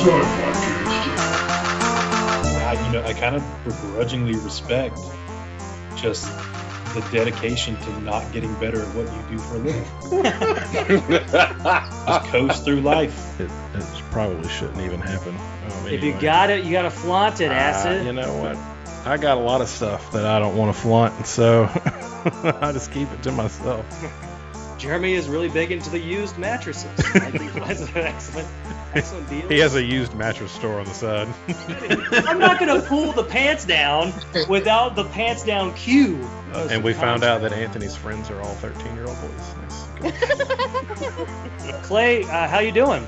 I kind of begrudgingly respect just the dedication to not getting better at what you do for a living. Just coast through life. It probably shouldn't even happen. If you got it, you got to flaunt it, Acid. You know what? I got a lot of stuff that I don't want to flaunt, and so I just keep it to myself. Jeremy is really big into the used mattresses. Excellent deal. He has a used mattress store on the side. I'm not going to pull the pants down without the pants down cue. And we found out that Anthony's friends are all 13-year-old boys. Nice. Clay, how you doing?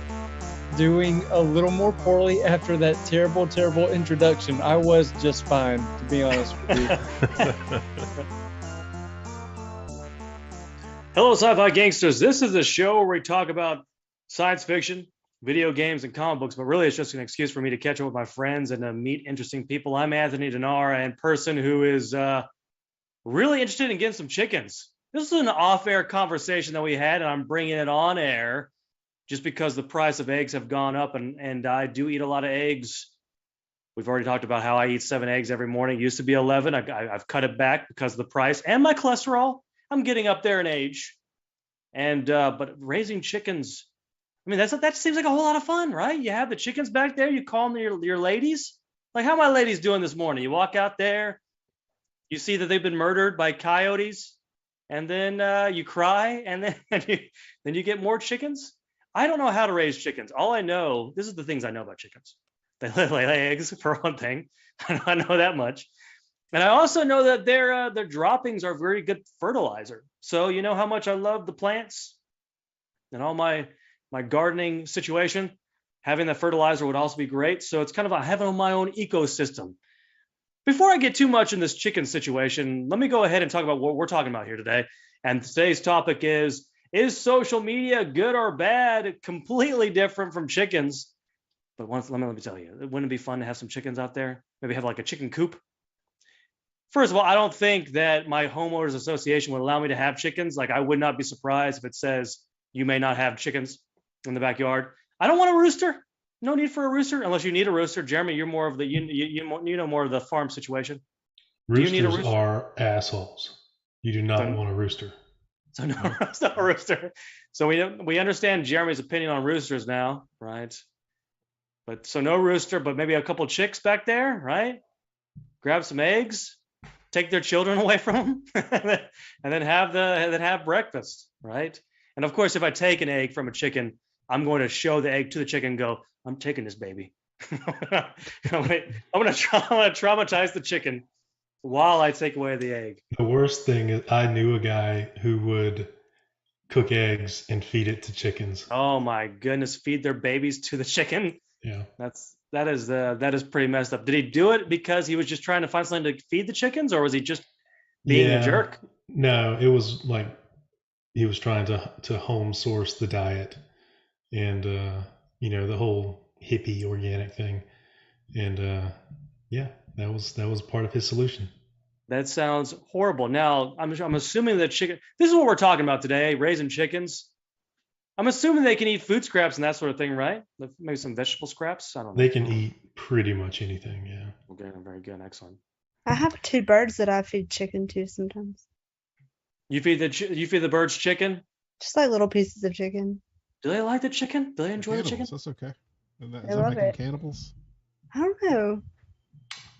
Doing a little more poorly after that terrible, terrible introduction. I was just fine, to be honest with you. Hello, sci-fi gangsters. This is a show where we talk about science fiction, video games, and comic books, but really it's just an excuse for me to catch up with my friends and to meet interesting people. I'm Anthony Denara, and person who is really interested in getting some chickens. This is an off-air conversation that we had, and I'm bringing it on air just because the price of eggs have gone up, and I do eat a lot of eggs. We've already talked about how I eat 7 eggs every morning. It used to be 11. I've cut it back because of the price and my cholesterol. I'm getting up there in age, and but raising chickens, I mean, that seems like a whole lot of fun, right? You have the chickens back there, you call them your ladies. Like, how are my ladies doing this morning? You walk out there, you see that they've been murdered by coyotes, and then you cry, and then you get more chickens. I don't know how to raise chickens. All I know, this is the things I know about chickens. They lay eggs, for one thing. I know that much. And I also know that their droppings are very good fertilizer. So you know how much I love the plants and all my gardening situation. Having that fertilizer would also be great. So it's kind of having my own ecosystem. Before I get too much in this chicken situation, let me go ahead and talk about what we're talking about here today. And today's topic is social media good or bad? Completely different from chickens. But let me tell you, wouldn't it be fun to have some chickens out there? Maybe have like a chicken coop. First of all, I don't think that my homeowners association would allow me to have chickens. Like, I would not be surprised if it says you may not have chickens in the backyard. I don't want a rooster. No need for a rooster unless you need a rooster. Jeremy, you're more of the you know more of the farm situation. Roosters do you need a rooster? Are assholes. You do not want a rooster. So no, it's not a rooster. So we understand Jeremy's opinion on roosters now, right? But so no rooster, but maybe a couple chicks back there, right? Grab some eggs. Take their children away from them, and then have breakfast, right? And of course, if I take an egg from a chicken, I'm going to show the egg to the chicken and go, I'm taking this baby. I'm going to traumatize the chicken while I take away the egg. The worst thing is I knew a guy who would cook eggs and feed it to chickens. Oh my goodness, feed their babies to the chicken. Yeah. That is pretty messed up. Did he do it because he was just trying to find something to feed the chickens, or was he just being a jerk? No, it was like he was trying to home source the diet and the whole hippie organic thing. And that was part of his solution. That sounds horrible. Now, I'm assuming that chicken, this is what we're talking about today, raising chickens. I'm assuming they can eat food scraps and that sort of thing, right? Maybe some vegetable scraps. I don't know. They can eat pretty much anything, yeah. Okay, very good, excellent. I have 2 birds that I feed chicken to sometimes. You feed the birds chicken? Just like little pieces of chicken. Do they like the chicken? Do they enjoy the chicken? That's okay. Is that love making it. cannibals? I don't know.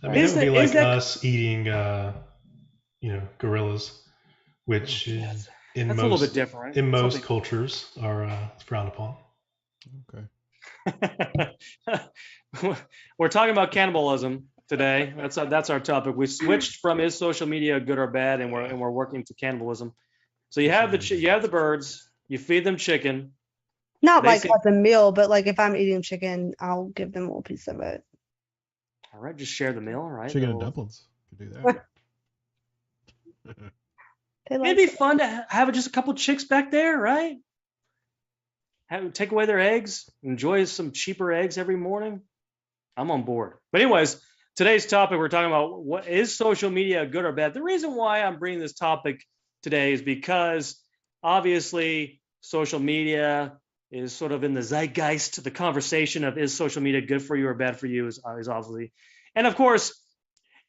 I mean, it would be like us eating, gorillas, which is in that's most, a little bit different. In most cultures are frowned upon. Okay. We're talking about cannibalism today. That's our topic. We switched from is social media good or bad, and we're working to cannibalism. So you have the birds. You feed them chicken. Not like as a meal, but like if I'm eating chicken, I'll give them a little piece of it. All right, just share the meal, right? Chicken and dumplings. Could do that. It'd be fun to have just a couple chicks back there, right? Take away their eggs, enjoy some cheaper eggs every morning. I'm on board. But anyways, today's topic, we're talking about what is social media good or bad? The reason why I'm bringing this topic today is because obviously social media is sort of in the zeitgeist. The conversation of is social media good for you or bad for you is obviously, and of course,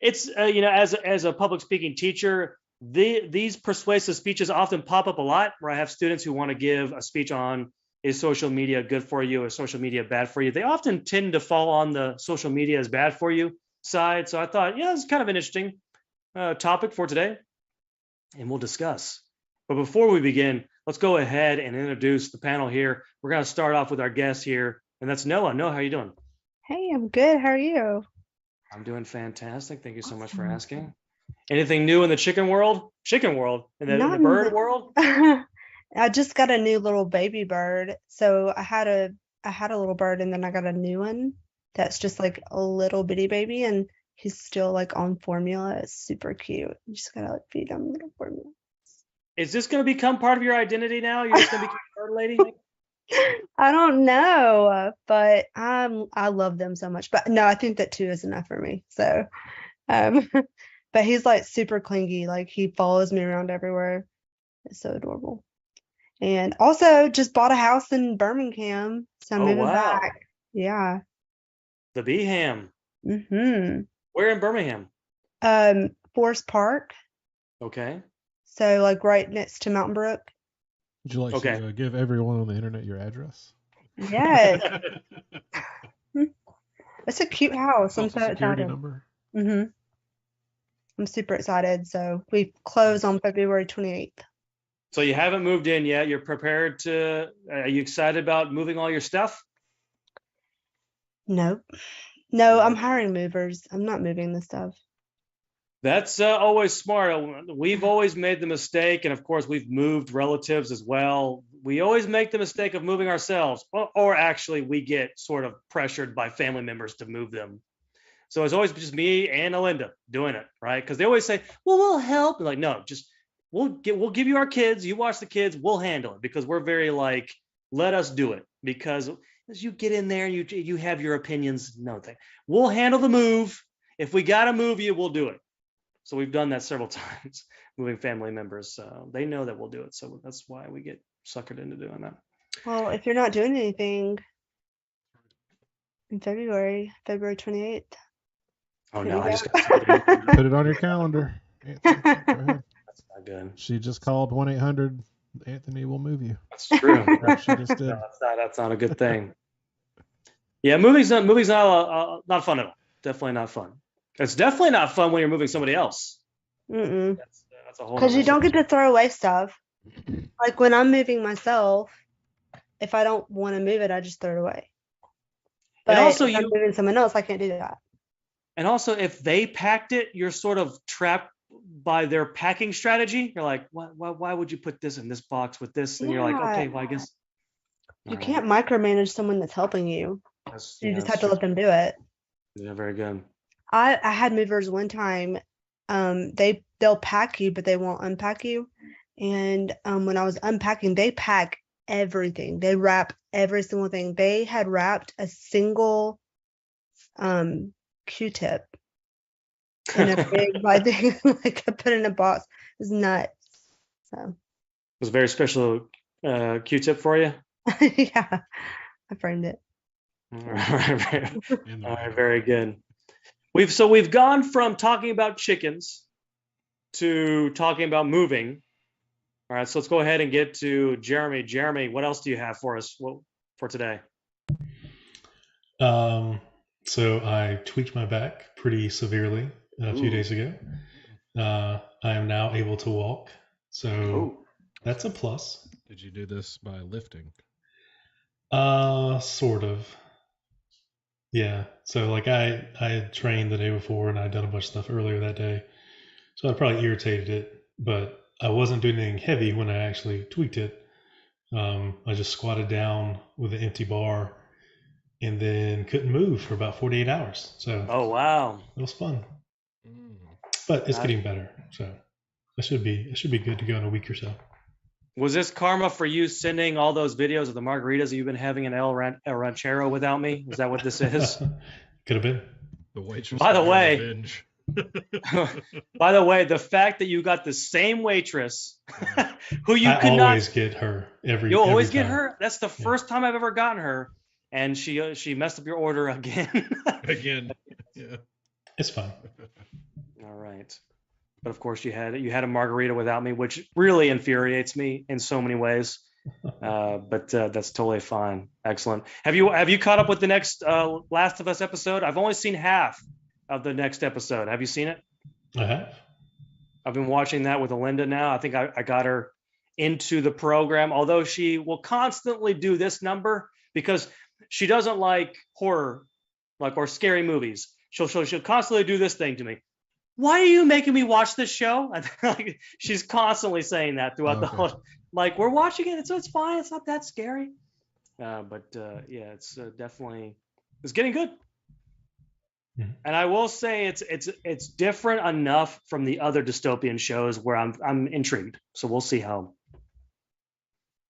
it's as a public speaking teacher, these persuasive speeches often pop up a lot where I have students who want to give a speech on is social media good for you or social media bad for you. They often tend to fall on the social media is bad for you side. So I thought, it's kind of an interesting topic for today, and we'll discuss. But before we begin, let's go ahead and introduce the panel here. We're going to start off with our guest here, and that's Noah. Noah, how are you doing? Hey, I'm good. How are you? I'm doing fantastic. Thank you so much for asking. Anything new in the chicken world? Chicken world? In the bird world? I just got a new little baby bird. So I had a little bird, and then I got a new one that's just like a little bitty baby, and he's still like on formula. It's super cute. You just gotta like feed him little formula. Is this going to become part of your identity now? You're just going to become a bird lady? I don't know, but I love them so much. But no, I think that 2 is enough for me. So, but he's like super clingy. Like he follows me around everywhere. It's so adorable. And also just bought a house in Birmingham, so I'm moving back. Yeah. The Beeham. Mm-hmm. Where in Birmingham? Forest Park. Okay. So like right next to Mountain Brook. Would you like to give everyone on the internet your address? Yes. It's a cute house. I'm so excited. Number. Mm-hmm. I'm super excited. So we close on February 28th. So you haven't moved in yet. You're prepared to, are you excited about moving all your stuff? Nope. No, I'm hiring movers. I'm not moving the stuff. That's always smart. We've always made the mistake, and of course, we've moved relatives as well. We always make the mistake of moving ourselves, or actually, we get sort of pressured by family members to move them. So it's always just me and Alinda doing it, right? Because they always say, "Well, we'll help." And like, no, just we'll give you our kids. You watch the kids. We'll handle it because we're very like, let us do it. Because as you get in there, you have your opinions. No thing. We'll handle the move. If we gotta move you, we'll do it. So we've done that several times, moving family members. They know that we'll do it. So that's why we get suckered into doing that. Well, if you're not doing anything in February 28th. Oh, no, I just got put it on your calendar. Anthony, go ahead. That's not good. She just called 1-800. Anthony will move you. That's true. She just did. No, that's not a good thing. Yeah, moving's not fun at all. Definitely not fun. It's definitely not fun when you're moving somebody else. Mm-mm. That's a whole. Because you don't get to throw away stuff. Like when I'm moving myself, if I don't want to move it, I just throw it away. But and also, if I'm moving someone else, I can't do that. And also, if they packed it, you're sort of trapped by their packing strategy. You're like, why would you put this in this box with this? And you're like, okay, well, I guess. You can't micromanage someone that's helping you. You just have to let them do it. Yeah, very good. I had movers one time. They'll pack you, but they won't unpack you. And when I was unpacking, they pack everything. They wrap every single thing. They had wrapped a single Q-tip in a big thing, like I put in a box. It was nuts. So it was a very special Q-tip for you. Yeah, I framed it. All right, very good. We've gone from talking about chickens to talking about moving. All right, so let's go ahead and get to Jeremy. Jeremy, what else do you have for us for today? So I tweaked my back pretty severely a few days ago. I am now able to walk, so that's a plus. Did you do this by lifting? Sort of. Yeah. So like I had trained the day before and I'd done a bunch of stuff earlier that day. So I probably irritated it, but I wasn't doing anything heavy when I actually tweaked it. I just squatted down with an empty bar and then couldn't move for about 48 hours. So oh wow. It was fun. But it's getting better. So it should be good to go in a week or so. Was this karma for you sending all those videos of the margaritas that you've been having in El Ranchero without me? Is that what this is? Could have been. The waitress. By the way, By the way, the fact that you got the same waitress who you I could not, always get her you every always get time. her. That's the first time I've ever gotten her, and she messed up your order again. Again. Yeah. It's fine. All right. But of course, you had a margarita without me, which really infuriates me in so many ways. But that's totally fine. Excellent. Have you caught up with the next Last of Us episode? I've only seen half of the next episode. Have you seen it? I have. I've been watching that with Alinda now. I think I got her into the program, although she will constantly do this number because she doesn't like horror, or scary movies. She'll constantly do this thing to me. Why are you making me watch this show? She's constantly saying that throughout the whole. Like, we're watching it, so it's fine. It's not that scary. But yeah, it's definitely getting good. Mhm. And I will say it's different enough from the other dystopian shows where I'm intrigued. So we'll see how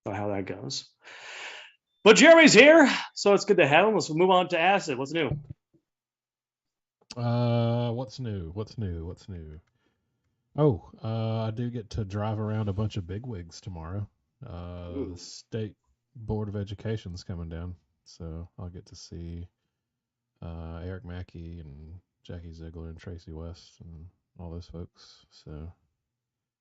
that goes. But Jeremy's here, so it's good to have him. Let's move on to Acid. What's new? What's new? Oh, I do get to drive around a bunch of bigwigs tomorrow. The state board of education's coming down, so I'll get to see Eric Mackey and Jackie Ziegler and Tracy West and all those folks. So,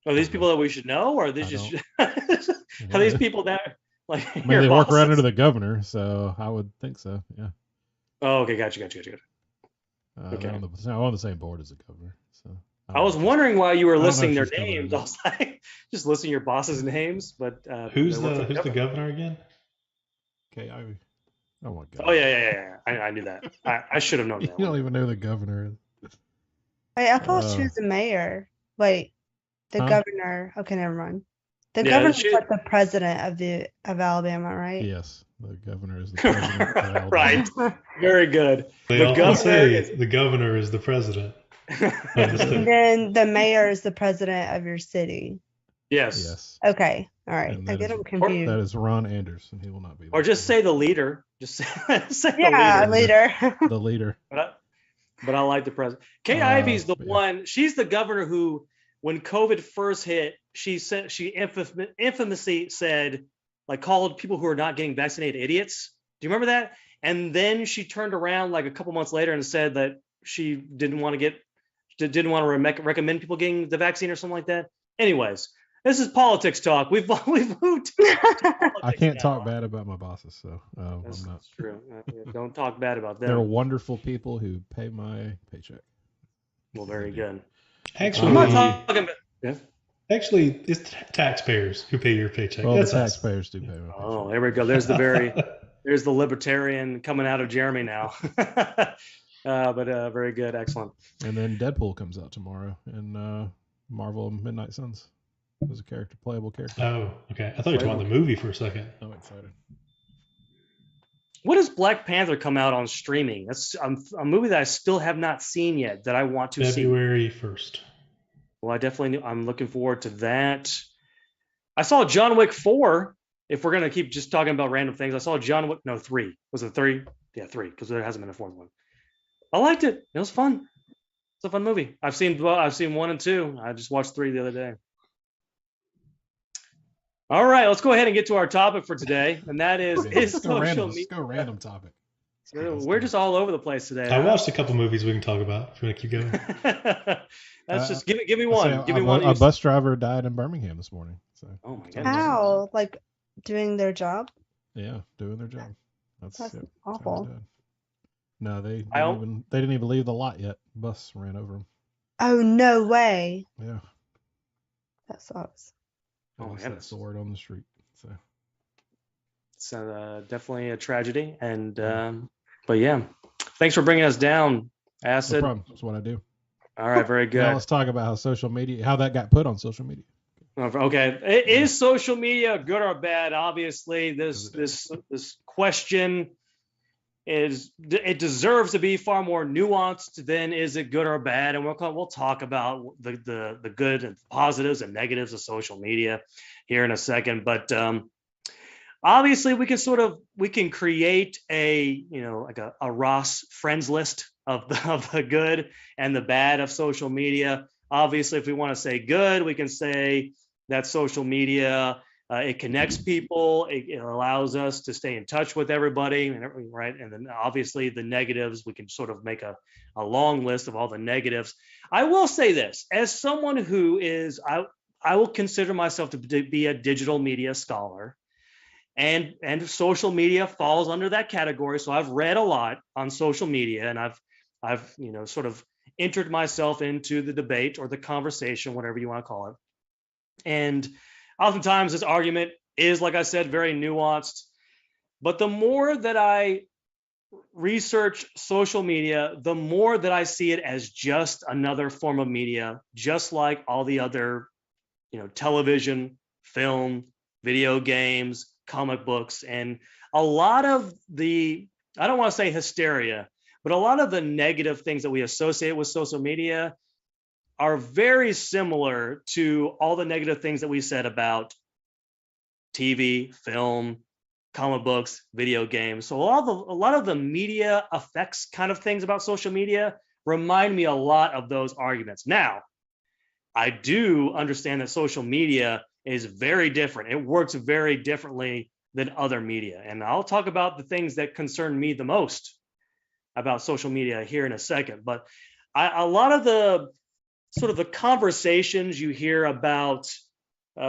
Are these people that we should know, or are these just are these people that like? I mean, they work right under the governor, so I would think so. Yeah. Oh, okay, gotcha. Okay. They're on the same board as the governor. So I was wondering why you were listing their she's coming names. in. I was like, just listing your boss's names, but Who's they're the governor again? Okay, Ivy. Oh my God. Oh yeah. I knew that. I should have known You that. don't even know the governor is. Wait, I thought she was the mayor. Wait, the Huh? governor. Okay, never mind. The Yeah, governor's like the president of Alabama, right? Yes, the governor is the president of Alabama. Right. Very good. They The often governor say is- the governor is the president. And then the mayor is the president of your city. Yes. Yes. Okay, all right. And I that get is- them confused. That is Ron Anderson. He will not be. Or there. just say the leader. Just say Yeah, the leader. later. the leader. But I like the president. Kay Ivy's the yeah. one. She's the governor who, when COVID first hit, she infamously said, like, called people who are not getting vaccinated idiots. Do you remember that? And then she turned around like a couple months later and said that she didn't want to recommend people getting the vaccine or something like that. Anyways, this is politics talk. We've moved. I can't talk bad about my bosses, so That's I'm not. true. Don't talk bad about them. They're wonderful people who pay my paycheck. Well, very good. Actually, I'm not talking about. Yeah. actually, it's taxpayers who pay your paycheck. Well, That's the us. taxpayers do pay my paycheck. Oh, there we go. There's the libertarian coming out of Jeremy now. But very good, excellent. And then Deadpool comes out tomorrow, and Marvel Midnight Suns as a playable character. Oh, okay. I thought you were talking about the movie for a second. I'm excited. What does Black Panther come out on streaming? That's a movie that I still have not seen yet that I want to see. February 1st. Well, I'm looking forward to that. I saw John Wick 4. If we're gonna keep just talking about random things, I saw John Wick. No, 3. Was it 3? Yeah, 3, because there hasn't been a 4th one. I liked it. It was fun. It's a fun movie. I've seen 1 and 2. I just watched 3 the other day. All right, let's go ahead and get to our topic for today, and that is social media. Let's go random topic. We're just all over the place today. I watched a couple movies we can talk about if you want to keep going. That's just give me one. Give me one. A bus driver died in Birmingham this morning. So Oh my god. How? Like doing their job? yeah, doing their job. That's how he awful. died. No, they I didn't even leave the lot yet. Bus ran over them. Oh, no way. Yeah. That sucks. Oh, At my least goodness. that's the word on the street. So It's definitely a tragedy, and but yeah, thanks for bringing us down, no Acid. problem. That's what I do. All right, very good. Now let's talk about how that got put on social media. Okay, is social media good or bad? Obviously, this question it deserves to be far more nuanced than is it good or bad, and we'll talk about the good and positives and negatives of social media here in a second. But obviously, we can create a Ross friends list of of the good and the bad of social media. Obviously, if we want to say good, we can say that social media, it connects people, it allows us to stay in touch with everybody, right? And then obviously the negatives, we can sort of make a long list of all the negatives. I will say this, as someone who is, I will consider myself to be a digital media scholar, and social media falls under that category. So I've read a lot on social media, and I've sort of entered myself into the debate or the conversation, whatever you want to call it. And oftentimes this argument is, like I said, very nuanced. But the more that I research social media, the more that I see it as just another form of media, just like all the other, television, film, video games, comic books, and a lot of the, I don't want to say hysteria, but a lot of the negative things that we associate with social media are very similar to all the negative things that we said about TV, film, comic books, video games. So a lot of the media effects kind of things about social media remind me a lot of those arguments. Now, I do understand that social media is very different. It works very differently than other media. And I'll talk about the things that concern me the most about social media here in a second. But a lot of the sort of the conversations you hear about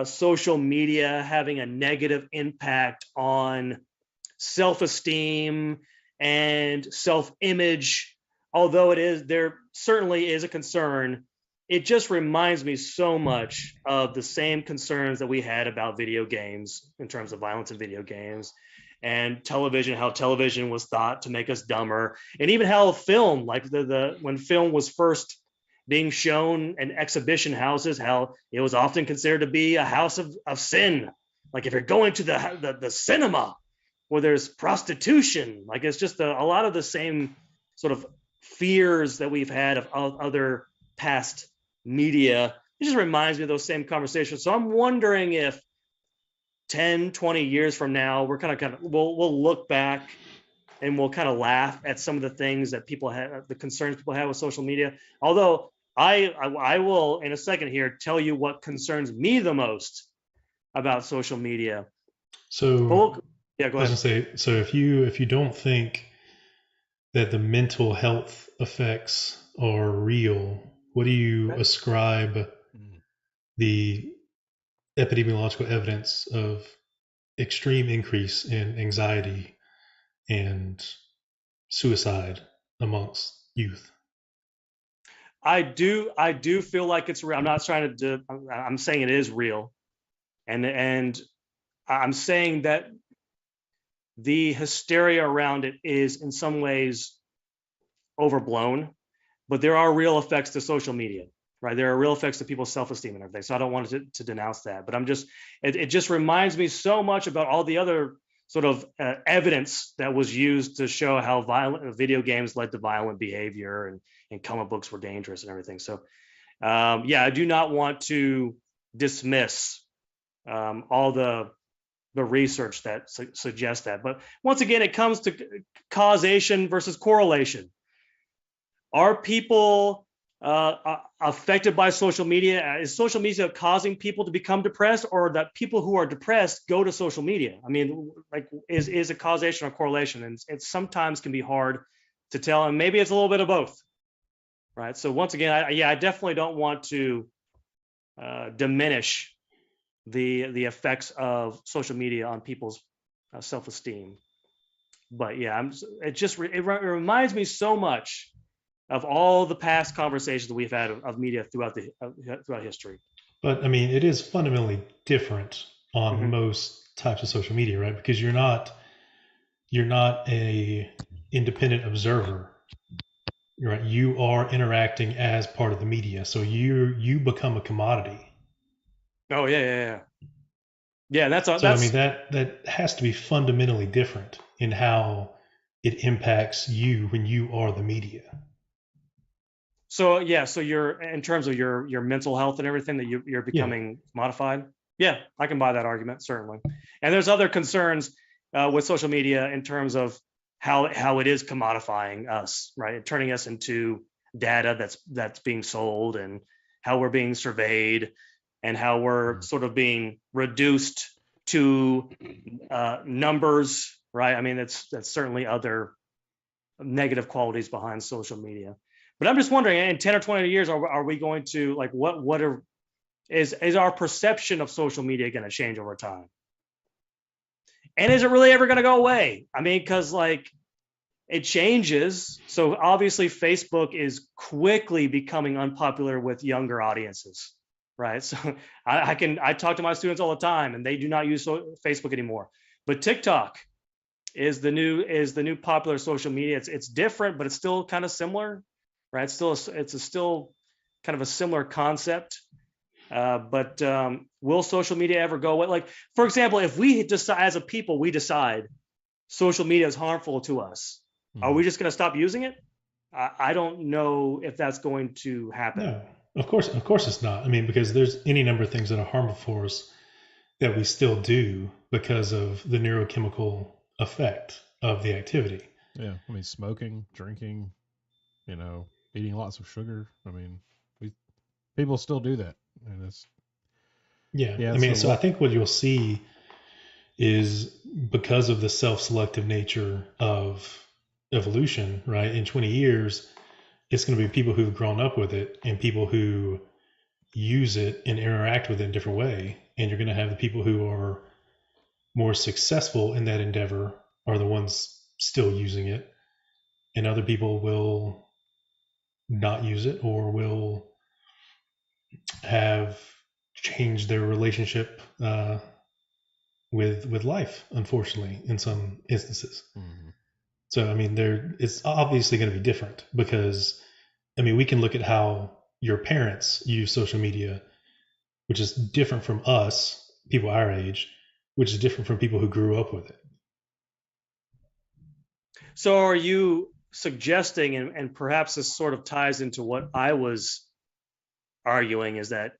social media having a negative impact on self-esteem and self-image, although there certainly is a concern, it just reminds me so much of the same concerns that we had about video games in terms of violence in video games, and television, how television was thought to make us dumber, and even how film, like when film was first being shown in exhibition houses, how it was often considered to be a house of sin. Like if you're going to the cinema where there's prostitution, like it's just a lot of the same sort of fears that we've had of other past media. It just reminds me of those same conversations. So I'm wondering if 10, 20 years from now, we're we'll look back and we'll kind of laugh at some of the things that people have, the concerns people have with social media. Although I will in a second here tell you what concerns me the most about social media. So yeah, go I was ahead. gonna say, so if you don't think that the mental health effects are real, what do you ascribe the epidemiological evidence of extreme increase in anxiety and suicide amongst youth? I do feel like it's real. I'm not trying to I'm saying it is real. And I'm saying that the hysteria around it is in some ways overblown, but there are real effects to social media, right? There are real effects to people's self-esteem and everything. So I don't want to denounce that, but it just reminds me so much about all the other sort of evidence that was used to show how violent video games led to violent behavior, and comic books were dangerous and everything. So yeah, I do not want to dismiss all the research that suggests that. But once again, it comes to causation versus correlation. Are people affected by social media? Is social media causing people to become depressed, or that people who are depressed go to social media? I mean, like, is a causation or correlation? And it sometimes can be hard to tell, and maybe it's a little bit of both, right? So once again, I definitely don't want to diminish the effects of social media on people's self-esteem. But yeah, it reminds me so much of all the past conversations that we've had of media throughout history. But I mean, it is fundamentally different on most types of social media, right? Because you're not a independent observer, right? You are interacting as part of the media, so you become a commodity. Oh yeah. That's I mean, that has to be fundamentally different in how it impacts you when you are the media. So yeah, so you're, in terms of your mental health and everything, that you're becoming modified. Yeah, I can buy that argument, certainly. And there's other concerns with social media in terms of how it is commodifying us, right? Turning us into data that's being sold, and how we're being surveyed, and how we're sort of being reduced to numbers, right? I mean, that's certainly other negative qualities behind social media. But I'm just wondering, in 10 or 20 years, are we going to, like, is our perception of social media going to change over time? And is it really ever going to go away? I mean, because like it changes. So obviously Facebook is quickly becoming unpopular with younger audiences, right? So I talk to my students all the time, and they do not use Facebook anymore. But TikTok is the new popular social media. It's different, but it's still kind of similar, right? It's still kind of a similar concept. But will social media ever go away? Like, for example, if we decide as a people, we decide social media is harmful to us, are we just going to stop using it? I don't know if that's going to happen. No, of course it's not. I mean, because there's any number of things that are harmful for us that we still do because of the neurochemical effect of the activity. Yeah, I mean, smoking, drinking, eating lots of sugar. I mean, people still do that, and it's I mean, so I think what you'll see is, because of the self-selective nature of evolution, right? In 20 years, it's going to be people who've grown up with it and people who use it and interact with it in a different way. And you're going to have the people who are more successful in that endeavor are the ones still using it, and other people will not use it or will have changed their relationship with life, unfortunately, in some instances. Mm-hmm. So, I mean, it's obviously going to be different, because, I mean, we can look at how your parents use social media, which is different from us, people our age, which is different from people who grew up with it. So are you suggesting, and perhaps this sort of ties into what I was arguing, is that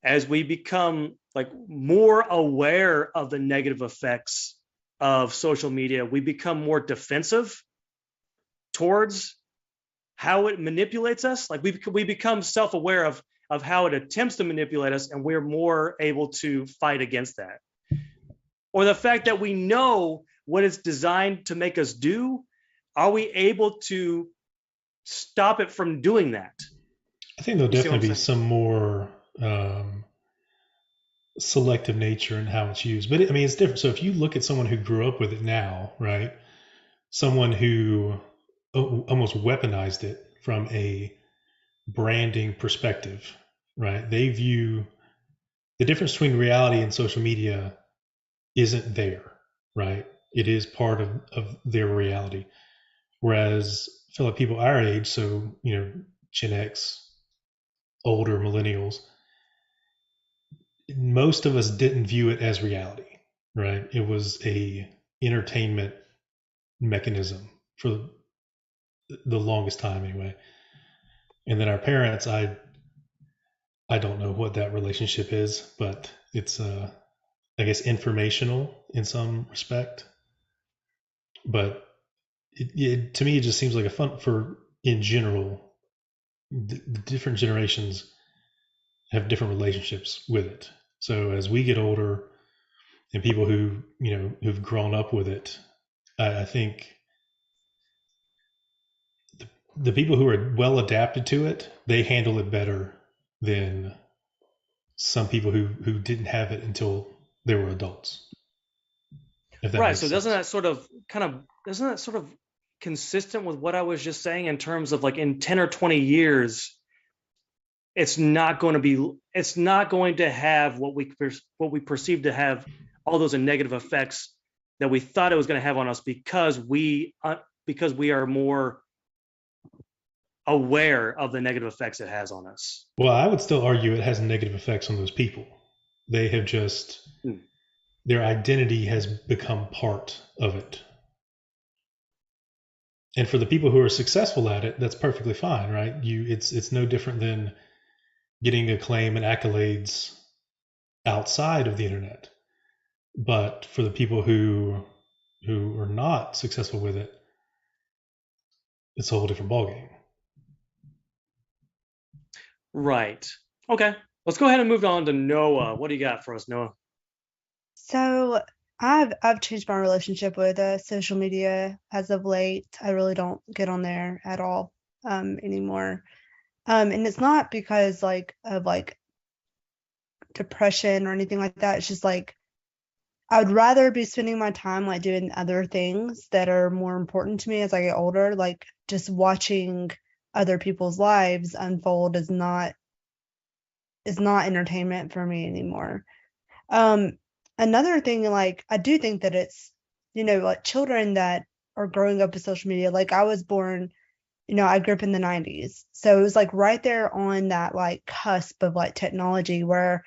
as we become like more aware of the negative effects of social media, we become more defensive towards how it manipulates us? Like we become self-aware of how it attempts to manipulate us, and we're more able to fight against that. Or the fact that we know what it's designed to make us do, are we able to stop it from doing that? I think there'll definitely be some more selective nature in how it's used. But I mean, it's different. So if you look at someone who grew up with it now, right? Someone who almost weaponized it from a branding perspective, right? They view the difference between reality and social media isn't there, right? It is part of their reality. Whereas I feel like people our age, so, Gen X, older millennials, most of us didn't view it as reality, right? It was a entertainment mechanism for the longest time anyway. And then our parents, I don't know what that relationship is, but it's I guess informational in some respect. But to me, it just seems like a fun for, in general, the different generations have different relationships with it. So as we get older, and people who who've grown up with it, I think the people who are well adapted to it, they handle it better than some people who didn't have it until they were adults. Right. So isn't that sort of consistent with what I was just saying, in terms of, like, in 10 or 20 years, it's not going to have what we perceive to have all those negative effects that we thought it was going to have on us, because we are more aware of the negative effects it has on us. Well, I would still argue it has negative effects on those people. They have just their identity has become part of it. And for the people who are successful at it, that's perfectly fine, right? It's no different than getting acclaim and accolades outside of the internet. But for the people who are not successful with it, it's a whole different ballgame. Right. Okay. Let's go ahead and move on to Noah. What do you got for us, Noah? So I've changed my relationship with social media as of late. I really don't get on there at all anymore. And it's not because like of like depression or anything like that. It's just like I would rather be spending my time like doing other things that are more important to me as I get older. Like just watching other people's lives unfold is not entertainment for me anymore. Um, Another thing, like I do think that it's, like children that are growing up with social media. Like I was born, I grew up in the 90s. So it was like right there on that like cusp of like technology where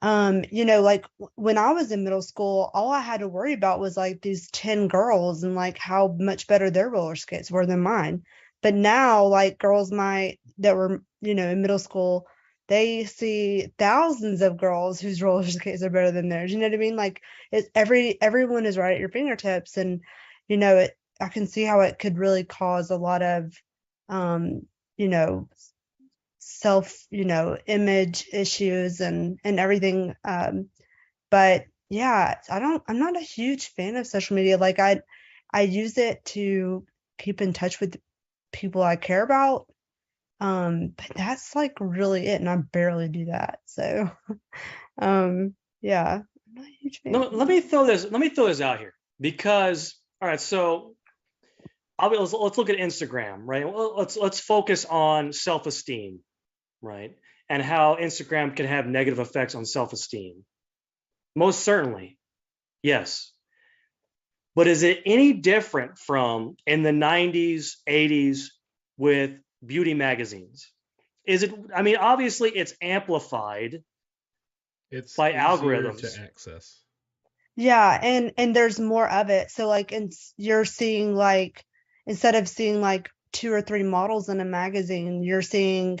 like when I was in middle school, all I had to worry about was like these 10 girls and like how much better their roller skates were than mine. But now like girls that were, in middle school, they see thousands of girls whose roller skates are better than theirs. You know what I mean? Like it's everyone is right at your fingertips. And, I can see how it could really cause a lot of you know, self, image issues and everything. But yeah, I'm not a huge fan of social media. Like I use it to keep in touch with people I care about. But that's like really it, and I barely do that. So yeah, I'm not a huge fan. Let me throw this out here because all right, so let's look at Instagram, right? Well, let's focus on self-esteem, right? And how Instagram can have negative effects on self-esteem. Most certainly, yes. But is it any different from in the 90s, 80s with beauty magazines? Is it, I mean, obviously it's amplified It's by easier algorithms. to access. Yeah, and there's more of it. So like you're seeing like instead of seeing like 2 or 3 models in a magazine, you're seeing,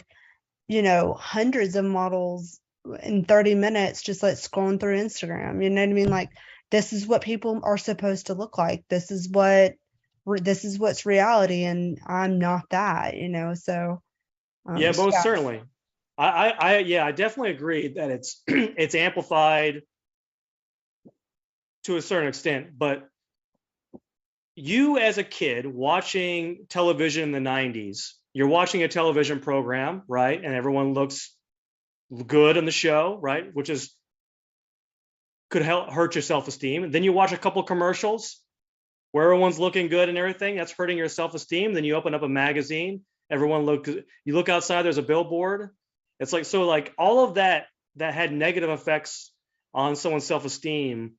hundreds of models in 30 minutes just like scrolling through Instagram. You know what I mean? Like this is what people are supposed to look like. This is what's reality, and I'm not that, So Yeah, most yeah. certainly. I definitely agree that it's it's amplified to a certain extent, but you as a kid watching television in the 90s, you're watching a television program, right? And everyone looks good in the show, right? Which is could help hurt your self-esteem. Then you watch a couple commercials where everyone's looking good and everything, that's hurting your self-esteem. Then you open up a magazine, you look outside, there's a billboard. It's like, so like all of that had negative effects on someone's self-esteem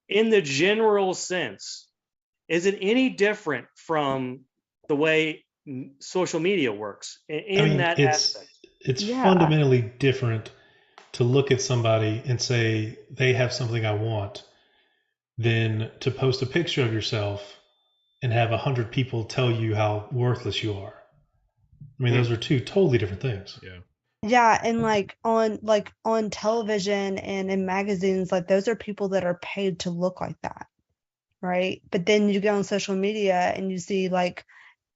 in the general sense. Is it any different from the way social media works in that aspect? It's Yeah. fundamentally different to look at somebody and say they have something I want than to post a picture of yourself and have 100 people tell you how worthless you are. I mean, those are two totally different things. Yeah. Yeah, and on television and in magazines, like those are people that are paid to look like that, right? But then you go on social media and you see like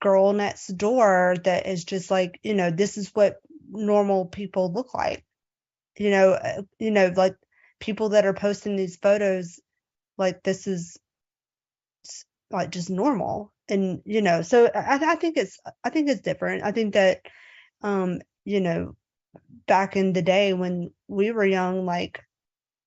girl next door that is just like, this is what normal people look like. Like people that are posting these photos like this is like just normal. And so I think it's different. I think that back in the day when we were young, like,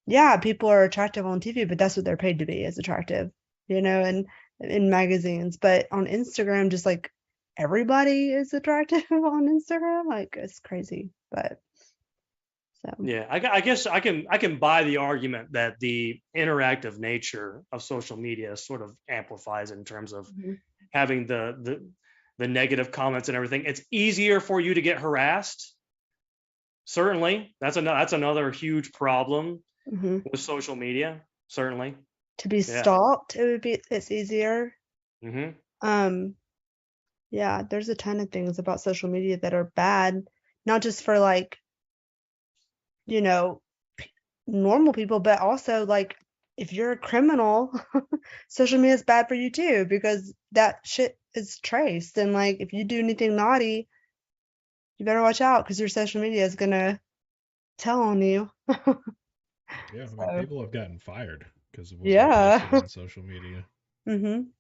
yeah, people are attractive on TV, but that's what they're paid to be, is attractive, and in magazines. But on Instagram, just like everybody is attractive on Instagram. Like it's crazy. But so Yeah, I guess I can buy the argument that the interactive nature of social media sort of amplifies in terms of having the negative comments and everything. It's easier for you to get harassed. Certainly, that's another huge problem with social media. Certainly, to be stalked, it's easier. Yeah, there's a ton of things about social media that are bad, not just for like, normal people, but also like if you're a criminal, social media is bad for you too, because that shit is traced. And like, if you do anything naughty, you better watch out because your social media is gonna tell on you. Yeah, I mean, So, people have gotten fired because of what they posted yeah. on social media. hmm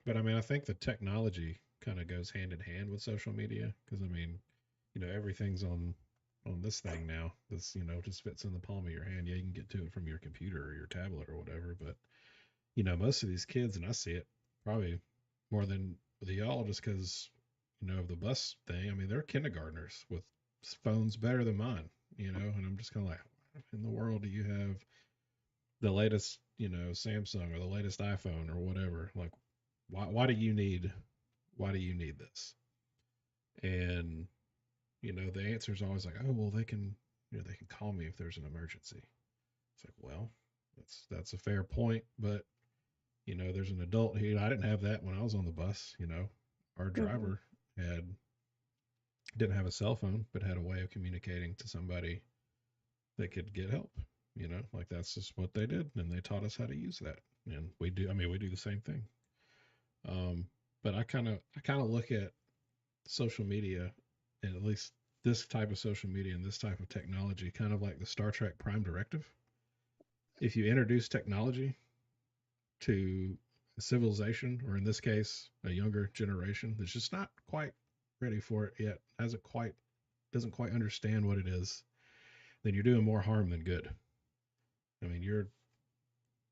But I mean, I think the technology kind of goes hand in hand with social media because I mean, everything's on this thing now. This, just fits in the palm of your hand. Yeah, you can get to it from your computer or your tablet or whatever, but most of these kids, and I see it probably more than the y'all just because, of the bus thing. I mean, they're kindergartners with phones better than mine, and I'm just kind of like, what in the world do you have the latest, Samsung or the latest iPhone or whatever? Like, why do you need, this? And, the answer is always like, oh, well, they can call me if there's an emergency. It's like, well, that's a fair point, but there's an adult here. I didn't have that when I was on the bus. Our hmm driver had didn't have a cell phone, but had a way of communicating to somebody that could get help. Like that's just what they did, and they taught us how to use that. And we do. I mean, we do the same thing. Um, but I kind of look at social media, and at least this type of social media and this type of technology, kind of like the Star Trek Prime Directive. If you introduce technology to a civilization, or in this case, a younger generation that's just not quite ready for it yet, doesn't quite understand what it is, then you're doing more harm than good. I mean, you're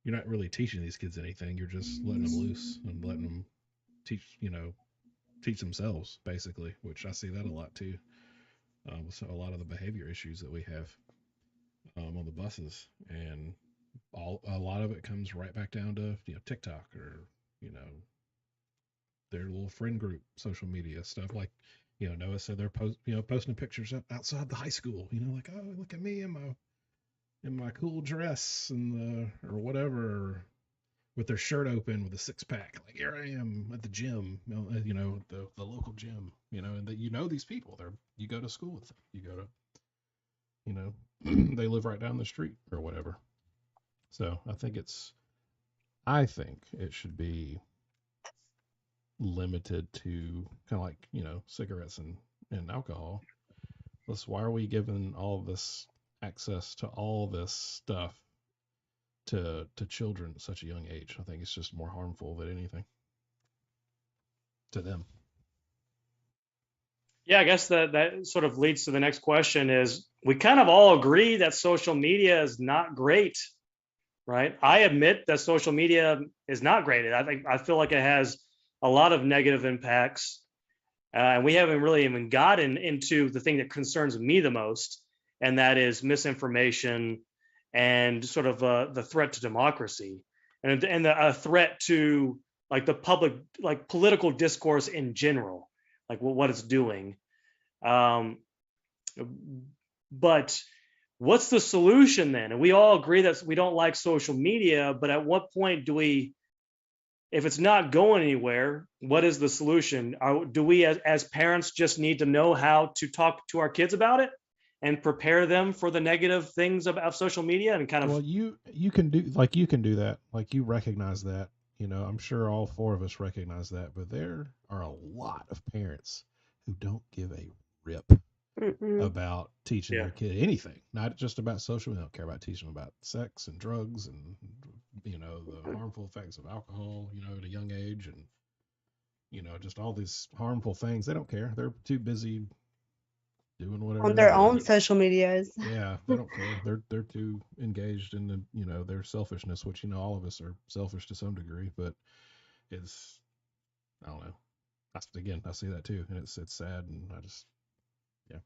not really teaching these kids anything. You're just letting them loose and letting them teach, teach themselves basically, which I see that a lot too. With a lot of the behavior issues that we have on the buses, and a lot of it comes right back down to TikTok or you know their little friend group social media stuff. Like Noah said, they're posting pictures up outside the high school. Like, oh, look at me in my cool dress and or whatever, with their shirt open with a six pack. Like, here I am at the gym, the local gym. And that these people. You go to school with them. You go to they live right down the street or whatever. So I think it should be limited to kind of like cigarettes and alcohol. Why are we giving all of this access to all this stuff to children at such a young age? I think it's just more harmful than anything to them. Yeah, I guess that sort of leads to the next question is we kind of all agree that social media is not great, right? I admit that social media is not great. I feel like it has a lot of negative impacts. And we haven't really even gotten into the thing that concerns me the most, and that is misinformation and sort of the threat to democracy and a threat to like the public, like political discourse in general, like what it's doing. Um, but what's the solution then? And we all agree that we don't like social media, but at what point do we, if it's not going anywhere, what is the solution? Do we as parents just need to know how to talk to our kids about it and prepare them for the negative things of social media and kind of? Well, you can do that. Like, you recognize that. I'm sure all four of us recognize that, but there are a lot of parents who don't give a rip Mm-mm. about teaching Yeah. their kid anything, not just about social. They don't care about teaching them about sex and drugs and the harmful effects of alcohol, at a young age, and just all these harmful things. They don't care. They're too busy doing whatever On they're their doing. own social medias. Yeah, they don't care. They're too engaged in the their selfishness, which all of us are selfish to some degree, but it's, I don't know. I see that too, and it's sad, and I just, yeah.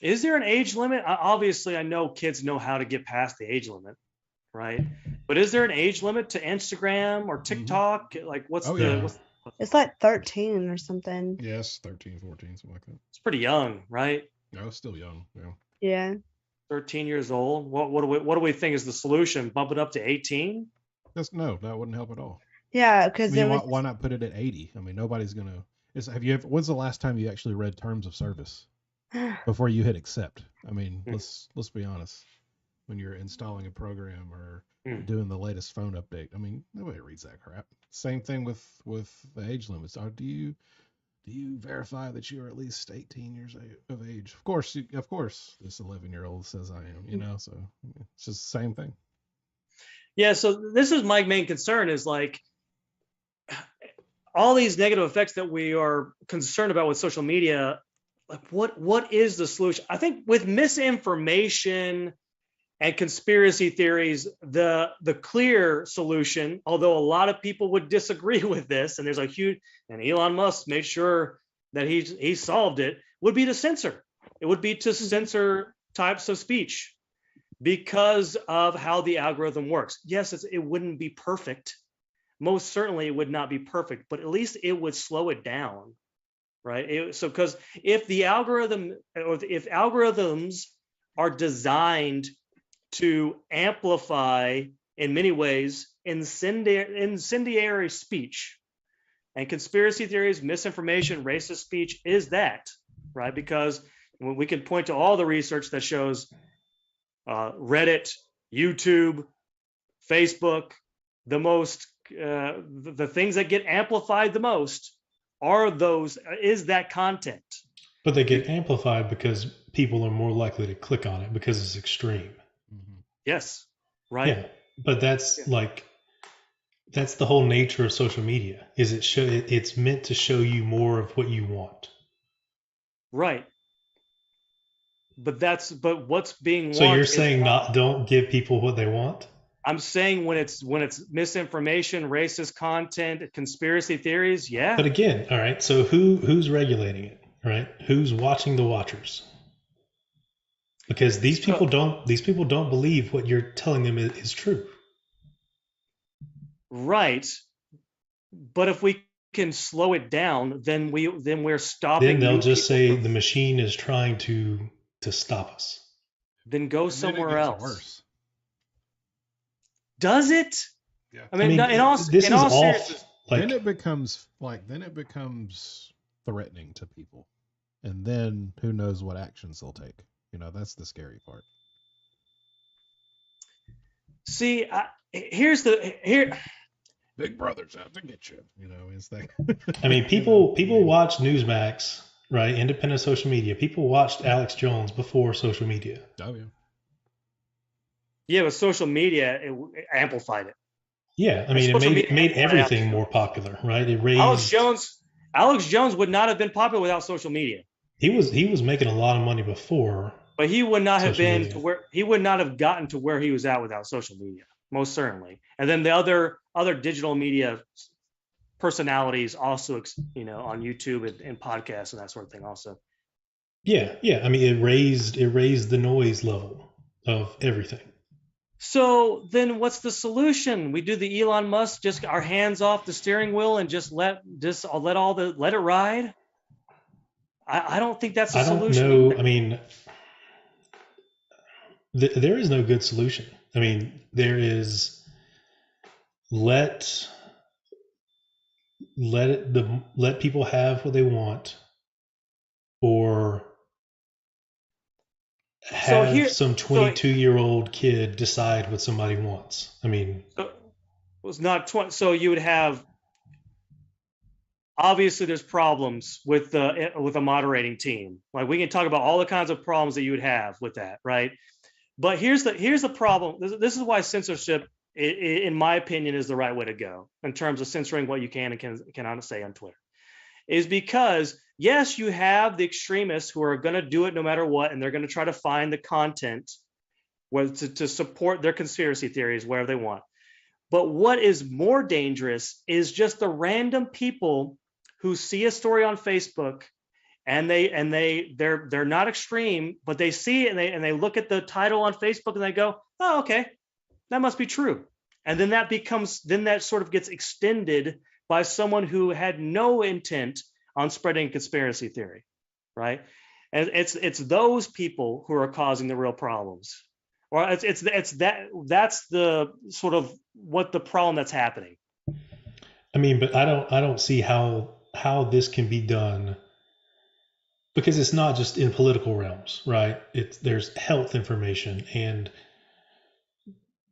Is there an age limit? Obviously, I know kids know how to get past the age limit, right? But is there an age limit to Instagram or Mm-hmm. TikTok? Like, Oh yeah, It's like 13 or something. yes, 13, 14, something like that. it's pretty young, right? No, it's still young. Yeah. Yeah. 13 years old. What do we think is the solution? Bump it up to 18? That wouldn't help at all. Yeah, I because mean, there was why not put it at 80? I mean, nobody's gonna. Have you ever? When's the last time you actually read terms of service before you hit accept? I mean, let's be honest. when you're installing a program or Mm. doing the latest phone update. I mean, nobody reads that crap. Same thing with the age limits. Do you verify that you are at least 18 years of age? Of course, this 11-year-old says I am. You know, so it's just the same thing. Yeah, so this is my main concern is like all these negative effects that we are concerned about with social media. Like what is the solution? I think with misinformation and conspiracy theories, the clear solution, although a lot of people would disagree with this, and there's a huge, and Elon Musk made sure that he solved it, would be to censor. It would be to censor types of speech because of how the algorithm works. Yes, it wouldn't be perfect. Most certainly it would not be perfect, but at least it would slow it down, right? So because if the algorithm, or if algorithms are designed to amplify in many ways incendiary speech, and conspiracy theories, misinformation, racist speech is that, right? Because we can point to all the research that shows Reddit, YouTube, Facebook, the things that get amplified the most is that content. But they get amplified because people are more likely to click on it because it's extreme. Yes, right. Yeah, but that's that's the whole nature of social media. Is it's meant to show you more of what you want. Right. But what's being so you're saying don't give people what they want? I'm saying when it's misinformation, racist content, conspiracy theories, yeah. But again, all right, so who's regulating it, right? Who's watching the watchers? Because these people don't believe what you're telling them is true. Right. But if we can slow it down, then we're stopping. Then they'll just say the machine is trying to stop us. Then go somewhere else. Worse. Does it? Yeah. I mean, in all seriousness, then it becomes threatening to people, and then who knows what actions they'll take. You know, that's the scary part. See, Big Brother's out to get you. You know, is that? I mean, people watch Newsmax, right? Independent social media. People watched Alex Jones before social media. Oh yeah. Yeah, but social media it amplified it. Yeah, I mean, it made everything more popular, right? It raised. Alex Jones would not have been popular without social media. He was making a lot of money before, but he would not have been to where he would not have gotten to where he was at without social media, most certainly. And then the other digital media personalities also, you know, on YouTube and podcasts and that sort of thing also. Yeah. I mean, it raised the noise level of everything. So then what's the solution? We do the Elon Musk, just our hands off the steering wheel and just let it ride? I don't think that's a solution. I don't know. I mean, there is no good solution. I mean, there is let people have what they want, or have some 22-year-old kid decide what somebody wants. I mean, it was not 20. So you would have, obviously there's problems with a moderating team. Like we can talk about all the kinds of problems that you would have with that, right? But here's the problem. This is why censorship, in my opinion, is the right way to go in terms of censoring what you can and cannot say on Twitter. Is because, yes, you have the extremists who are going to do it no matter what, and they're going to try to find the content to support their conspiracy theories wherever they want. But what is more dangerous is just the random people who see a story on Facebook and they're not extreme, but they see it and they look at the title on Facebook and they go, oh, okay, that must be true. And then that sort of gets extended by someone who had no intent on spreading conspiracy theory, right? And it's those people who are causing the real problems, or that's the sort of what the problem that's happening. I mean, but I don't see how this can be done, because it's not just in political realms, right? There's health information and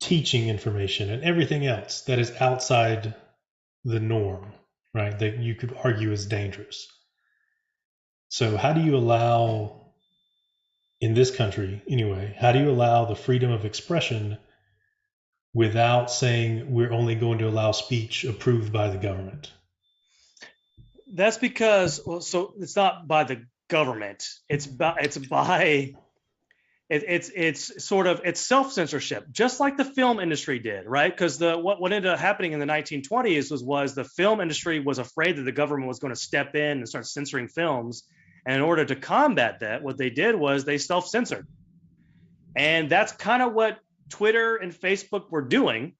teaching information and everything else that is outside the norm, right? That you could argue is dangerous. So how do you allow, in this country anyway, how do you allow the freedom of expression without saying we're only going to allow speech approved by the government? That's because, well, so it's not by the government. It's self-censorship, just like the film industry did, right? Because what ended up happening in the 1920s was the film industry was afraid that the government was going to step in and start censoring films. And in order to combat that, what they did was they self-censored. And that's kind of what Twitter and Facebook were doing,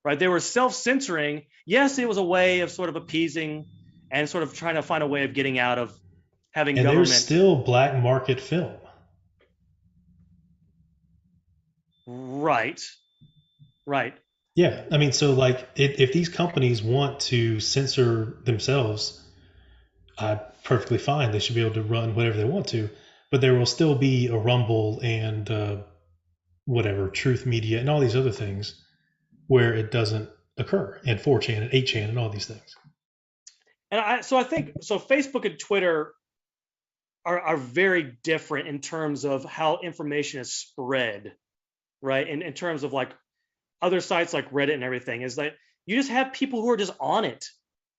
right? They were self-censoring. Yes, it was a way of sort of appeasing and sort of trying to find a way of getting out of having And government. there's still black market film. Right. Yeah, I mean, so like, if these companies want to censor themselves, perfectly fine. They should be able to run whatever they want to, but there will still be a Rumble and whatever, Truth Media and all these other things where it doesn't occur, and 4chan and 8chan and all these things. And I think Facebook and Twitter are very different in terms of how information is spread, right? In terms of like other sites like Reddit and everything, is like you just have people who are just on it.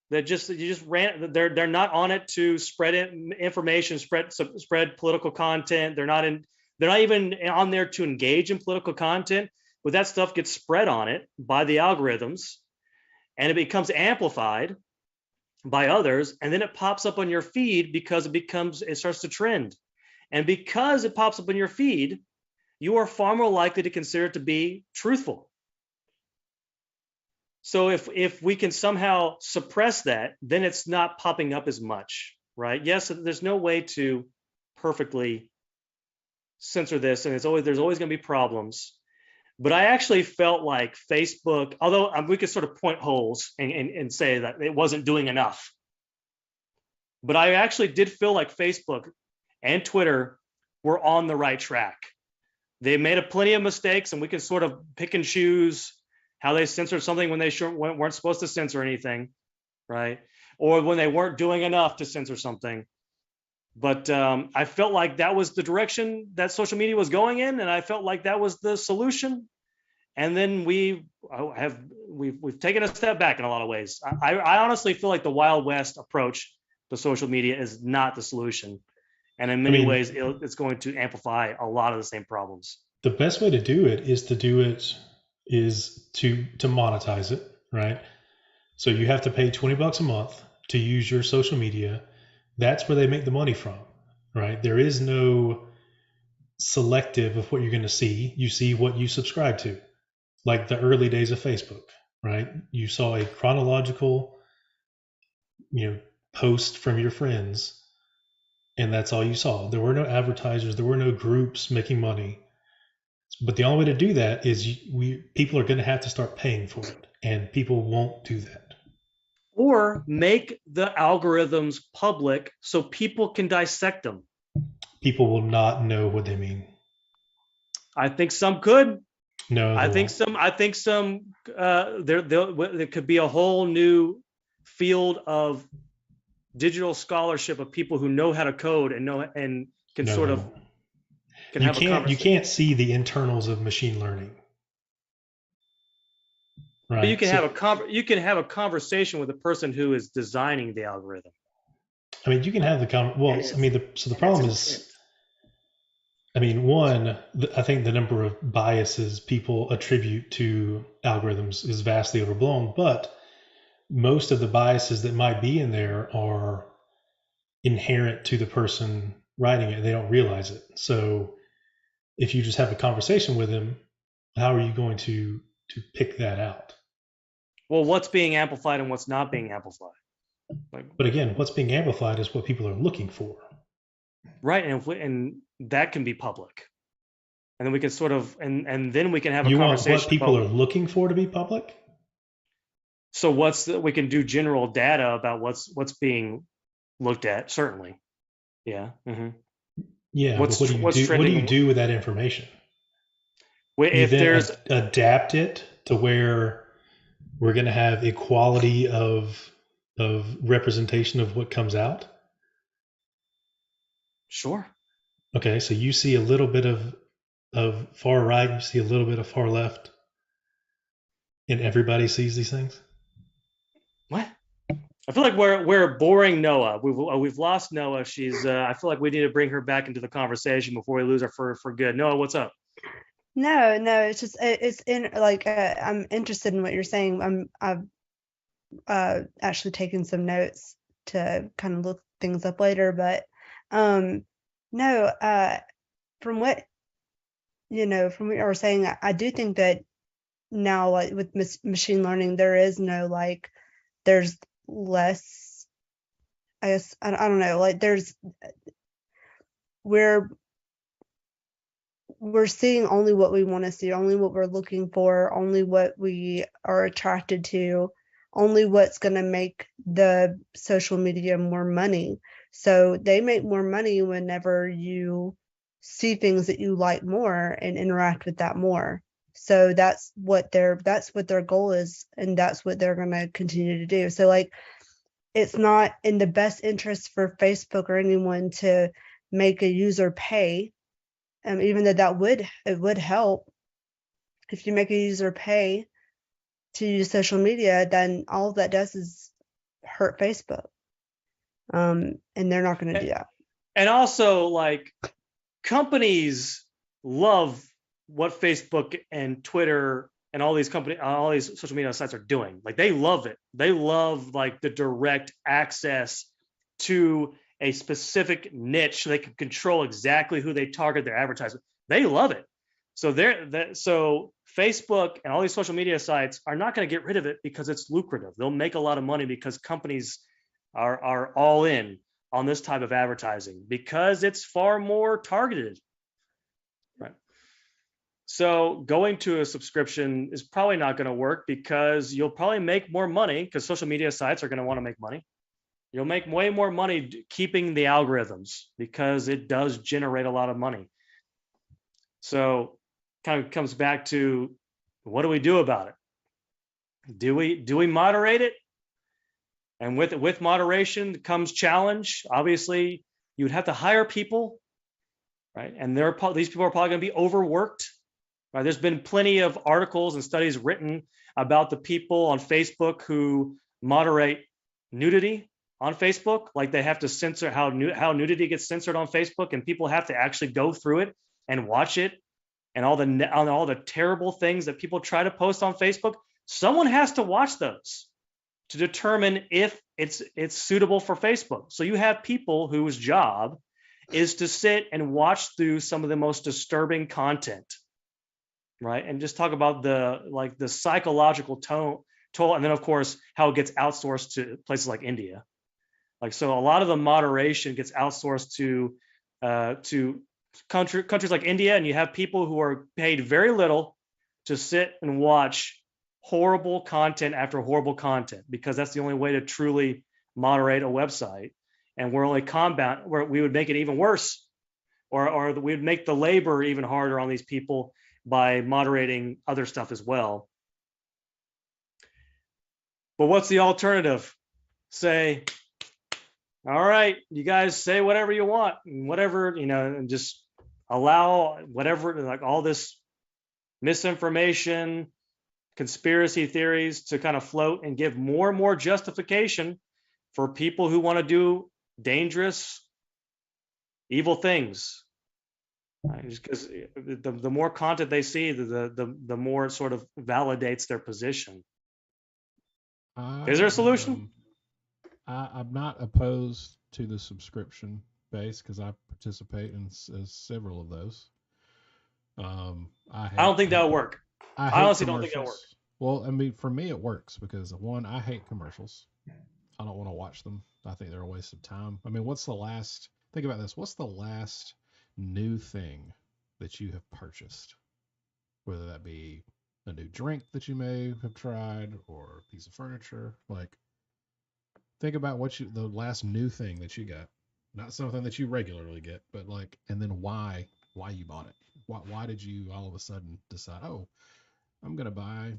They're not on it to spread information, spread political content. They're not even on there to engage in political content, but that stuff gets spread on it by the algorithms, and it becomes amplified by others, and then it pops up on your feed because it starts to trend. And because it pops up on your feed, you are far more likely to consider it to be truthful. So if we can somehow suppress that, then it's not popping up as much, right? Yes, there's no way to perfectly censor this, and there's always going to be problems. But I actually felt like Facebook, although we could sort of point holes and say that it wasn't doing enough, but I actually did feel like Facebook and Twitter were on the right track. They made plenty of mistakes, and we can sort of pick and choose how they censored something when they weren't supposed to censor anything, right? Or when they weren't doing enough to censor something. But I felt like that was the direction that social media was going in, and I felt like that was the solution. And then we've taken a step back in a lot of ways. I honestly feel like the Wild West approach to social media is not the solution, and in many ways, it's going to amplify a lot of the same problems. The best way to do it is to monetize it, right? So you have to pay $20 a month to use your social media. That's where they make the money from, right? There is no selective of what you're going to see. You see what you subscribe to, like the early days of Facebook, right? You saw a chronological, post from your friends, and that's all you saw. There were no advertisers. There were no groups making money. But the only way to do that is people are going to have to start paying for it, and people won't do that. Or make the algorithms public so people can dissect them. People will not know what they mean. I think some could. No, I think some. There could be a whole new field of digital scholarship of people who know how to code and can sort of. You can't see the internals of machine learning. Right. But you can have a conversation with the person who is designing the algorithm. I mean, you can have the the problem is, one, I think the number of biases people attribute to algorithms is vastly overblown, but most of the biases that might be in there are inherent to the person writing it. They don't realize it. So if you just have a conversation with them, how are you going to pick that out? Well, what's being amplified and what's not being amplified? But again, what's being amplified is what people are looking for. Right, and that can be public. And then we can sort of, and then we can have a conversation. You want what people are looking for to be public? So we can do general data about what's being looked at, certainly. Yeah. Mm-hmm. Yeah. What do you do with that information? You If then there's adapt it to where we're going to have equality of representation of what comes out. sure. Okay, so you see a little bit of far right, you see a little bit of far left, and everybody sees these things. What? I feel like we're boring Noah. We've lost Noah. She's I feel like we need to bring her back into the conversation before we lose her for good. Noah, what's up? No, it's just it's in like I'm interested in what you're saying. I've actually taken some notes to kind of look things up later, but no, from what from what you were saying, I do think that now, like with machine learning, there is no like there's less. I guess I don't know. Like we're we're seeing only what we want to see, only what we're looking for, only what we are attracted to, only what's going to make the social media more money. So they make more money whenever you see things that you like more and interact with that more. So that's what their goal is, and that's what they're going to continue to do. So like it's not in the best interest for Facebook or anyone to make a user pay, even though it would help if you make a user pay to use social media. Then all that does is hurt Facebook, and they're not going to do that. And also, like, companies love what Facebook and Twitter and all these social media sites are doing. Like, they love it. They love like the direct access to a specific niche. So they can control exactly who they target their advertisement. They love it. So so Facebook and all these social media sites are not going to get rid of it because it's lucrative. They'll make a lot of money because companies are all in on this type of advertising because it's far more targeted. Right. So going to a subscription is probably not going to work because you'll probably make more money because social media sites are going to want to make money. You'll make way more money keeping the algorithms because it does generate a lot of money. So kind of comes back to, what do we do about it? Do we moderate it? And with moderation comes challenge. Obviously, you would have to hire people, right? And these people are probably going to be overworked. Right? There's been plenty of articles and studies written about the people on Facebook who moderate nudity on Facebook. Like, they have to censor how nudity gets censored on Facebook, and people have to actually go through it and watch it, and all the terrible things that people try to post on Facebook. Someone has to watch those to determine if it's suitable for Facebook. So you have people whose job is to sit and watch through some of the most disturbing content, right? And just talk about the psychological toll, and then of course how it gets outsourced to places like India. Like, so a lot of the moderation gets outsourced to countries like India, and you have people who are paid very little to sit and watch horrible content after horrible content, because that's the only way to truly moderate a website. And we're only where we would make it even worse, or we would make the labor even harder on these people by moderating other stuff as well. But what's the alternative? Say, all right, you guys say whatever you want, and whatever, and just allow whatever, like all this misinformation, conspiracy theories to kind of float and give more and more justification for people who want to do dangerous, evil things. Right? Just because the more content they see, the more it sort of validates their position. Is there a solution? I'm not opposed to the subscription base because I participate in several of those. I don't think that would work. I honestly don't think that would work. Well, I mean, for me, it works because, one, I hate commercials. I don't want to watch them. I think they're a waste of time. I mean, think about this. What's the last new thing that you have purchased? Whether that be a new drink that you may have tried or a piece of furniture. Like, think about the last new thing that you got. Not something that you regularly get, but like, and then why you bought it. why did you all of a sudden decide, oh, I'm gonna buy,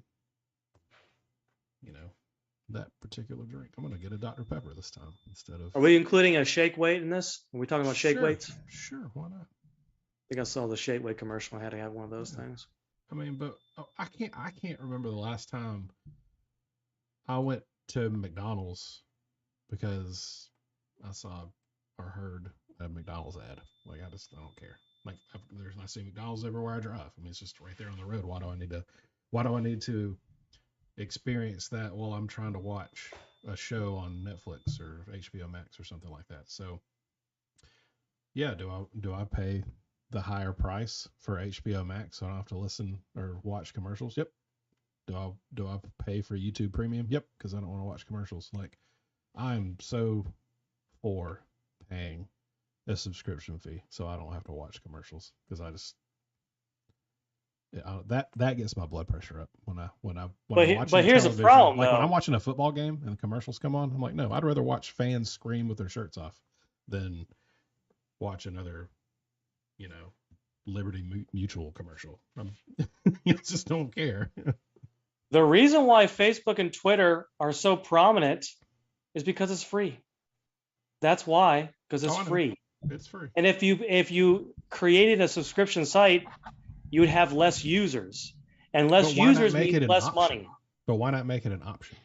that particular drink. I'm gonna get a Dr. Pepper this time instead of. Are we including a shake weight in this? Are we talking about shake weights? Sure, why not? I think I saw the shake weight commercial. I had to have one of those things. I mean, but I can't remember the last time I went to McDonald's because I saw or heard a McDonald's ad. Like I don't care. Like I see McDonald's everywhere I drive. I mean, it's just right there on the road. Why do I need to experience that while I'm trying to watch a show on Netflix or HBO Max or something like that? So yeah, do I pay the higher price for HBO Max so I don't have to listen or watch commercials? Yep. Do I pay for YouTube Premium? Yep, because I don't want to watch commercials. Like I'm so for paying a subscription fee so I don't have to watch commercials because that gets my blood pressure up when I'm watching. But here's the television. problem, Like when though. I'm watching a football game and the commercials come on, I'm like, no, I'd rather watch fans scream with their shirts off than watch another, Liberty Mutual commercial. I just don't care. The reason why Facebook and Twitter are so prominent is because it's free. That's why, because it's free. It's free. And if you created a subscription site, you would have less users, and less users means less money. But why not make it an option?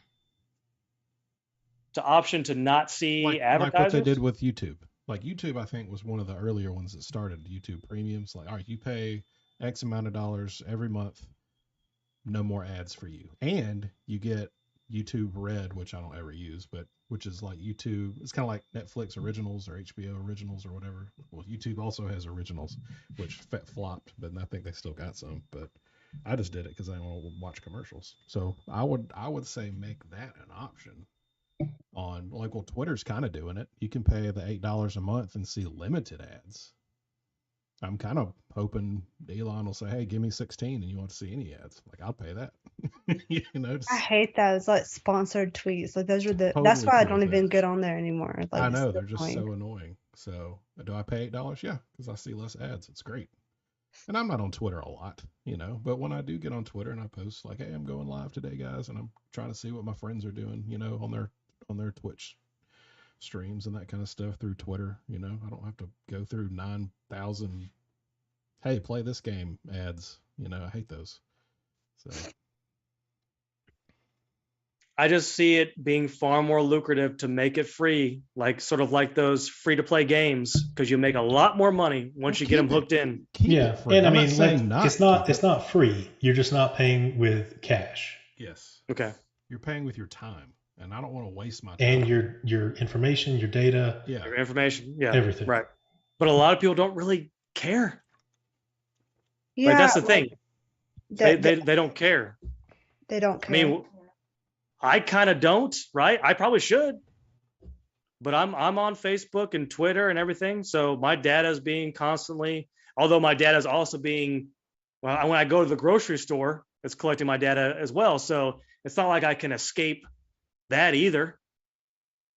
To option to not see advertisers. Like what they did with YouTube. Like YouTube, I think, was one of the earlier ones that started YouTube premiums. Like, all right, you pay X amount of dollars every month, no more ads for you, and you get YouTube Red, which I don't ever use, but which is like YouTube. It's kind of like Netflix originals or HBO originals or whatever. Well, YouTube also has originals, which flopped, but I think they still got some. But I just did it because I want to watch commercials. So I would say make that an option. On Twitter's kind of doing it. You can pay the $8 a month and see limited ads. I'm kind of hoping Elon will say, "Hey, give me 16, and you won't see any ads." Like I'll pay that. I hate those sponsored tweets. Like those are Totally that's why I cool don't with even it. get on there anymore. Like I know it's they're just annoying. so annoying. So do I pay $8? Yeah, because I see less ads. It's great. And I'm not on Twitter a lot, but when I do get on Twitter and I post like, "Hey, I'm going live today, guys," and I'm trying to see what my friends are doing, on their Twitch streams and that kind of stuff through Twitter, I don't have to go through 9,000, hey, play this game ads. I hate those. So I just see it being far more lucrative to make it free, sort of like those free to play games, because you make a lot more money once you get them hooked in. Yeah, and I mean, it's not free. You're just not paying with cash. Yes. Okay. You're paying with your time, and I don't want to waste my time. And your information, your data. Yeah. Your information. Yeah. Everything. Right. But a lot of people don't really care. Yeah, that's the thing. They don't care. They don't care. I mean, I kind of don't, right? I probably should, but I'm on Facebook and Twitter and everything. So my data is being constantly, although my data is also being, when I go to the grocery store, it's collecting my data as well. So it's not like I can escape that either,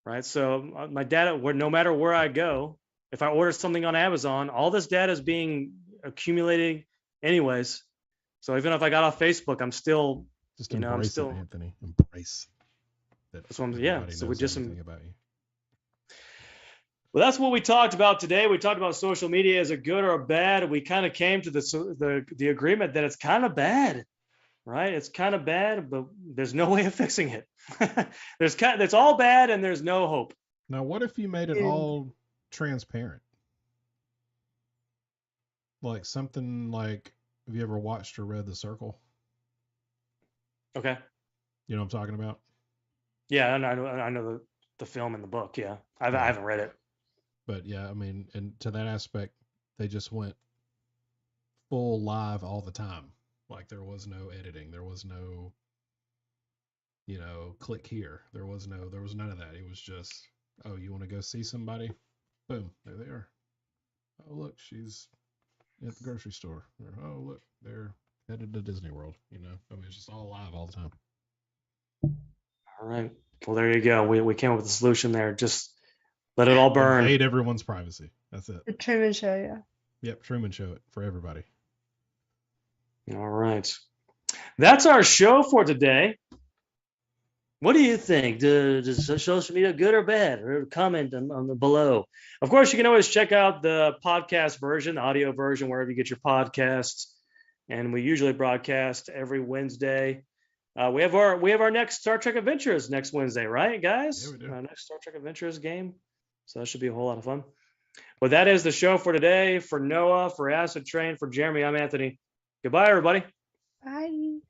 right? So my data, no matter where I go, if I order something on Amazon, all this data is being accumulated anyways. So even if I got off Facebook, I'm still, just I'm embrace still, it, Anthony. Embrace that. That's what yeah. So we just about you. Well, that's what we talked about today. We talked about social media. Is it good or bad? We kind of came to the agreement that it's kind of bad, right? It's kind of bad, but there's no way of fixing it. It's all bad, and there's no hope. Now, what if you made it all transparent? Like something like, have you ever watched or read The Circle? Okay. You know what I'm talking about? Yeah, I know the film and the book. Yeah, I haven't read it. But yeah, I mean, and to that aspect, they just went full live all the time. Like there was no editing, there was no, click here. There was none of that. It was just, oh, you want to go see somebody? Boom, there they are. Oh, look, she's at the grocery store. Or, oh, look, they're headed to Disney World. I mean, it's just all live all the time. All right. Well, there you go. We came up with a solution there. Just let it all burn. Invade everyone's privacy. That's it. The Truman Show, yeah. Yep, Truman Show it for everybody. All right. That's our show for today. What do you think? Does social media good or bad? Or comment on the below. Of course, you can always check out the podcast version, the audio version, wherever you get your podcasts. And we usually broadcast every Wednesday. We have our next Star Trek Adventures next Wednesday, right, guys? Yeah, we do. Our next Star Trek Adventures game. So that should be a whole lot of fun. Well, that is the show for today. For Noah, for Acid Train, for Jeremy, I'm Anthony. Goodbye, everybody. Bye.